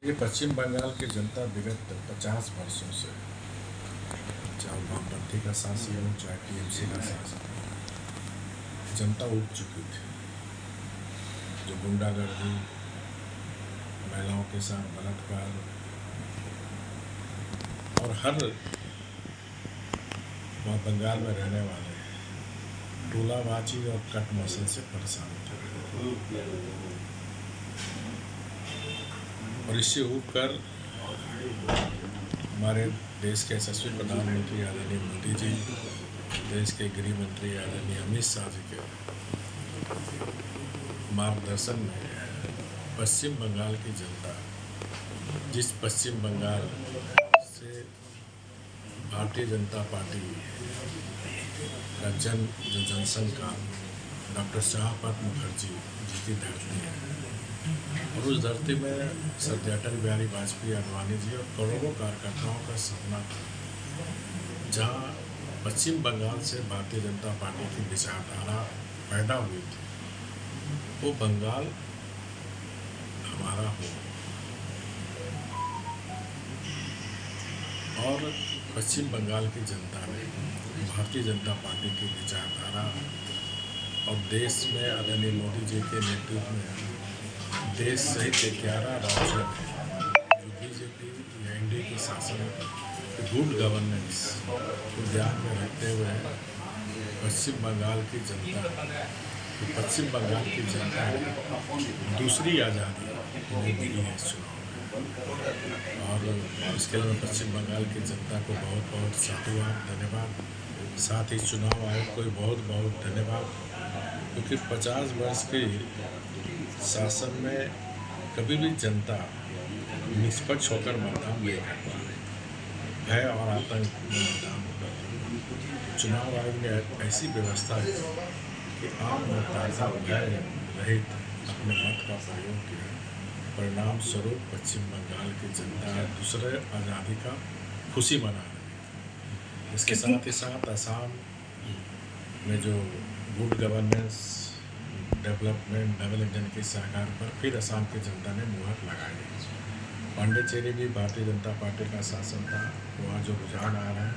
ये पश्चिम बंगाल की जनता विगत 50 वर्षों से, चाहे वामपंथी का शासन हो चाहे टीएमसी का शासन हो, जनता उब चुकी थी। जो गुंडागर्दी, महिलाओं के साथ बलात्कार और हर वहाँ बंगाल में रहने वाले टोलाबाजी और कटमसल से परेशान थे। और इससे उब कर हमारे देश के यशस्वी प्रधानमंत्री आदरणीय मोदी जी, देश के गृह मंत्री आदरणीय अमित शाह जी के मार्गदर्शन में पश्चिम बंगाल की जनता, जिस पश्चिम बंगाल से भारतीय जनता पार्टी का जो जनसंघ का डॉक्टर श्यामा मुखर्जी जी की धरती है, और उस धरती में सर अटल बिहारी वाजपेयी आडवाणी जी और करोड़ों कार्यकर्ताओं का सपना था, जहाँ पश्चिम बंगाल से भारतीय जनता पार्टी की विचारधारा पैदा हुई थी, वो बंगाल हमारा हो। और पश्चिम बंगाल की जनता ने भारतीय जनता पार्टी की विचारधारा और देश में आदरणीय मोदी जी के नेतृत्व में देश सहित 11 राज्यों में जो बीजेपी या एनडीए के शासन गुड गवर्नेंस को ध्यान में रखते हुए पश्चिम बंगाल की जनता दूसरी आज़ादी उन्हें मिली है इस चुनाव में। और इसके लिए पश्चिम बंगाल की जनता को बहुत बहुत साधुवाद, धन्यवाद। साथ ही चुनाव आयोग को बहुत बहुत धन्यवाद, क्योंकि 50 वर्ष के शासन में कभी भी जनता निष्पक्ष होकर मतदान नहीं कर पा रही, भय और आतंक में मतदान होता है। चुनाव आयोग ने ऐसी व्यवस्था की कि आम मतदाता भय रहित अपने मत का प्रयोग किया। परिणाम स्वरूप पश्चिम बंगाल की जनता दूसरे आज़ादी का खुशी मना रही है। इसके साथ ही साथ असम में जो good governance, development, double engine की सरकार पर फिर असम की जनता ने मुहर लगाई। पांडिचेरी भी भारतीय जनता पार्टी का शासन था, वहाँ जो रुझान आ रहा है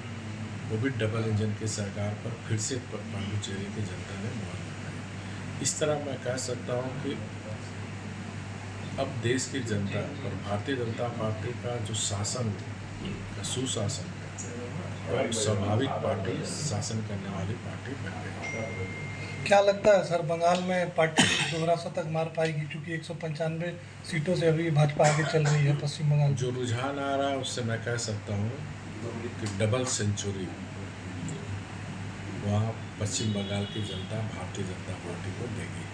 वो भी डबल इंजन की सरकार पर फिर से पांडिचेरी की जनता ने मुहर लगाई। इस तरह मैं कह सकता हूँ कि अब देश की जनता और भारतीय जनता पार्टी का जो शासन का सुशासन है, अब स्वाभाविक पार्टी शासन करने वाली पार्टी बन गई। क्या लगता है सर, बंगाल में पार्टी दोहरा शतक मार पाएगी? क्योंकि 195 सीटों से अभी भाजपा आगे चल रही है पश्चिम बंगाल। जो रुझान आ रहा है उससे मैं कह सकता हूँ कि डबल सेंचुरी वहाँ पश्चिम बंगाल की जनता भारतीय जनता पार्टी को देगी।